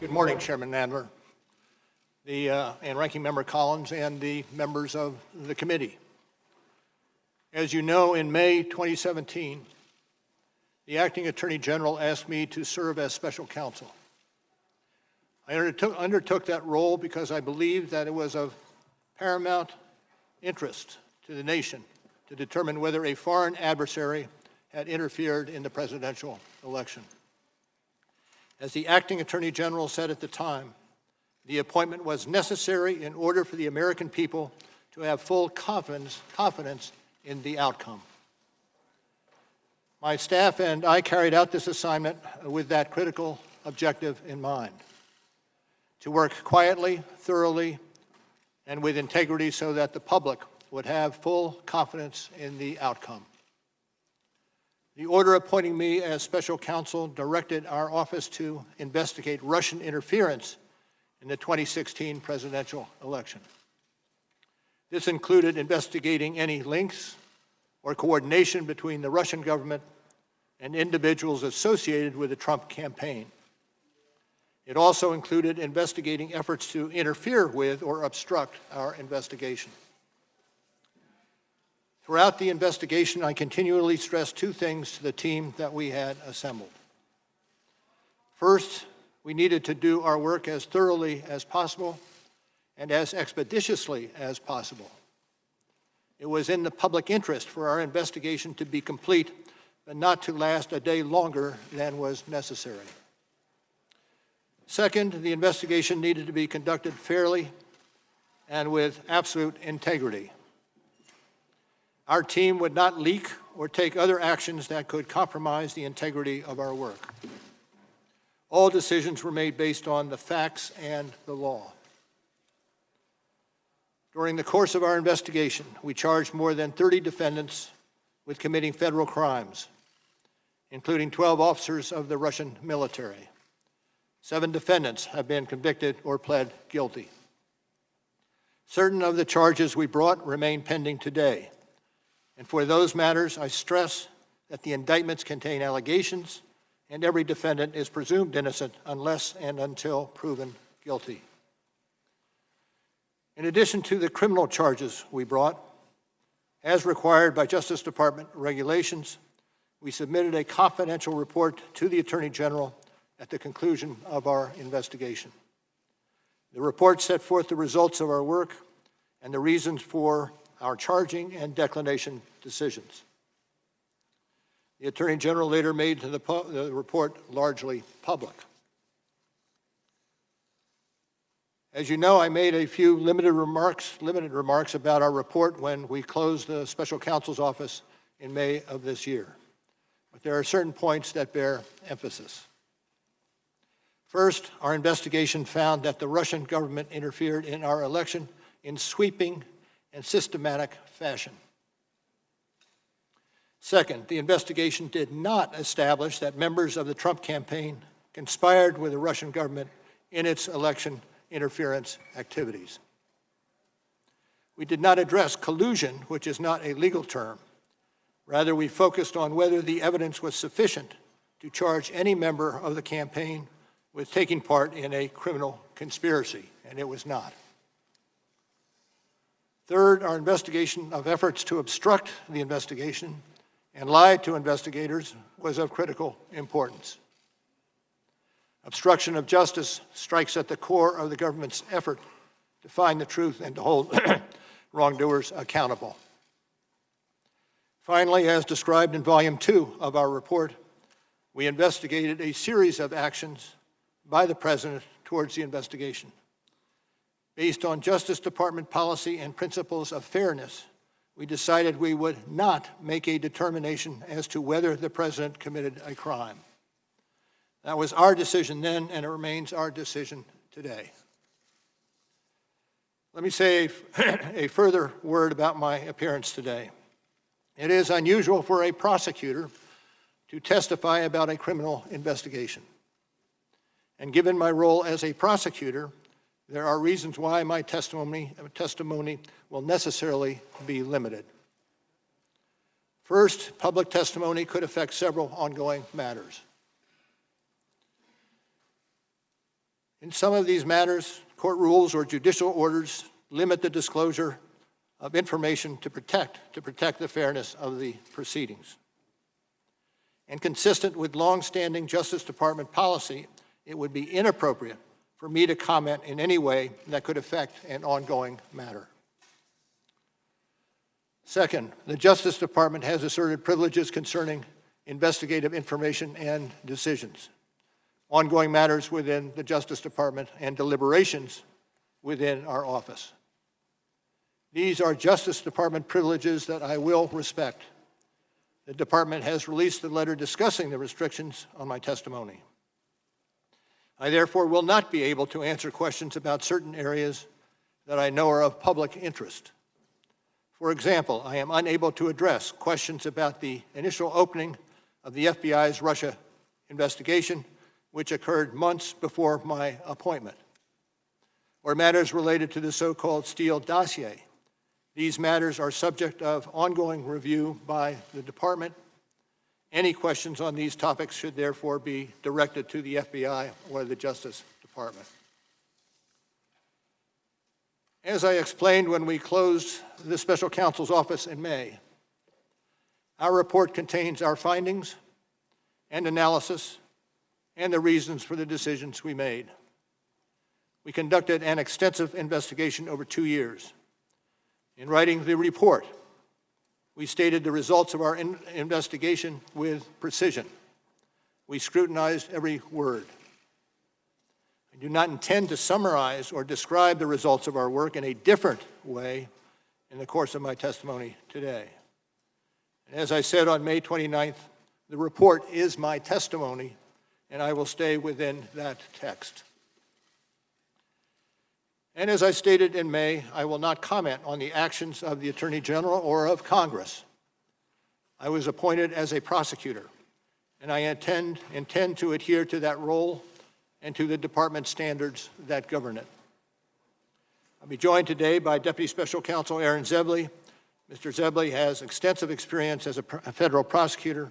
Good morning, Chairman Nadler, and Ranking Member Collins, and the members of the committee. As you know, in May 2017, the Acting Attorney General asked me to serve as special counsel. I undertook that role because I believed that it was of paramount interest to the nation to determine whether a foreign adversary had interfered in the presidential election. As the Acting Attorney General said at the time, the appointment was necessary in order for the American people to have full confidence in the outcome. My staff and I carried out this assignment with that critical objective in mind: to work quietly, thoroughly, and with integrity so that the public would have full confidence in the outcome. The order appointing me as special counsel directed our office to investigate Russian interference in the 2016 presidential election. This included investigating any links or coordination between the Russian government and individuals associated with the Trump campaign. It also included investigating efforts to interfere with or obstruct our investigation. Throughout the investigation, I continually stressed two things to the team that we had assembled. First, we needed to do our work as thoroughly as possible and as expeditiously as possible. It was in the public interest for our investigation to be complete, but not to last a day longer than was necessary. Second, the investigation needed to be conducted fairly and with absolute integrity. Our team would not leak or take other actions that could compromise the integrity of our work. All decisions were made based on the facts and the law. During the course of our investigation, we charged more than 30 defendants with committing federal crimes, including 12 officers of the Russian military. 7 defendants have been convicted or pled guilty. Certain of the charges we brought remain pending today. And for those matters, I stress that the indictments contain allegations, and every defendant is presumed innocent unless and until proven guilty. In addition to the criminal charges we brought, as required by Justice Department regulations, we submitted a confidential report to the Attorney General at the conclusion of our investigation. The report set forth the results of our work and the reasons for our charging and declination decisions. The Attorney General later made the report largely public. As you know, I made a few limited remarks about our report when we closed the Special Counsel's office in May of this year. But there are certain points that bear emphasis. First, our investigation found that the Russian government interfered in our election in sweeping and systematic fashion. Second, the investigation did not establish that members of the Trump campaign conspired with the Russian government in its election interference activities. We did not address collusion, which is not a legal term. Rather, we focused on whether the evidence was sufficient to charge any member of the campaign with taking part in a criminal conspiracy, and it was not. Third, our investigation of efforts to obstruct the investigation and lie to investigators was of critical importance. Obstruction of justice strikes at the core of the government's effort to find the truth and to hold wrongdoers accountable. Finally, as described in Volume 2 of our report, we investigated a series of actions by the President towards the investigation. Based on Justice Department policy and principles of fairness, we decided we would not make a determination as to whether the President committed a crime. That was our decision then, and it remains our decision today. Let me say a further word about my appearance today. It is unusual for a prosecutor to testify about a criminal investigation. And given my role as a prosecutor, there are reasons why my testimony will necessarily be limited. First, public testimony could affect several ongoing matters. In some of these matters, court rules or judicial orders limit the disclosure of information to protect the fairness of the proceedings. And consistent with long-standing Justice Department policy, it would be inappropriate for me to comment in any way that could affect an ongoing matter. Second, the Justice Department has asserted privileges concerning investigative information and decisions, ongoing matters within the Justice Department, and deliberations within our office. These are Justice Department privileges that I will respect. The Department has released a letter discussing the restrictions on my testimony. I therefore will not be able to answer questions about certain areas that I know are of public interest. For example, I am unable to address questions about the initial opening of the FBI's Russia investigation, which occurred months before my appointment, or matters related to the so-called Steele dossier. These matters are subject of ongoing review by the Department. Any questions on these topics should therefore be directed to the FBI or the Justice Department. As I explained when we closed the Special Counsel's office in May, our report contains our findings and analysis and the reasons for the decisions we made. We conducted an extensive investigation over 2 years. In writing the report, we stated the results of our investigation with precision. We scrutinized every word. I do not intend to summarize or describe the results of our work in a different way in the course of my testimony today. And as I said on May 29th, the report is my testimony, and I will stay within that text. And as I stated in May, I will not comment on the actions of the Attorney General or of Congress. I was appointed as a prosecutor, and I intend to adhere to that role and to the Department standards that govern it. I'll be joined today by Deputy Special Counsel Aaron Zebley. Mr. Zebley has extensive experience as a federal prosecutor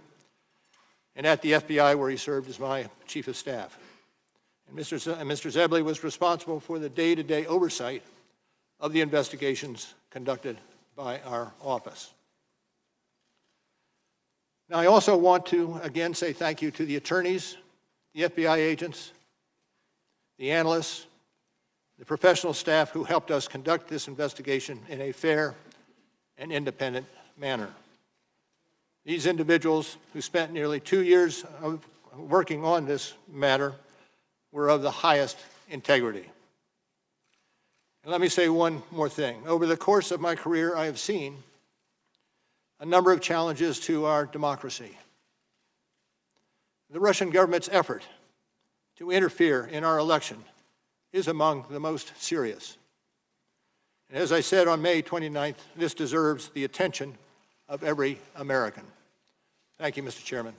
and at the FBI, where he served as my Chief of Staff. And Mr. Zebley was responsible for the day-to-day oversight of the investigations conducted by our office. Now, I also want to again say thank you to the attorneys, the FBI agents, the analysts, the professional staff who helped us conduct this investigation in a fair and independent manner. These individuals who spent nearly 2 years of working on this matter were of the highest integrity. And let me say one more thing. Over the course of my career, I have seen a number of challenges to our democracy. The Russian government's effort to interfere in our election is among the most serious. And as I said on May 29th, this deserves the attention of every American. Thank you, Mr. Chairman.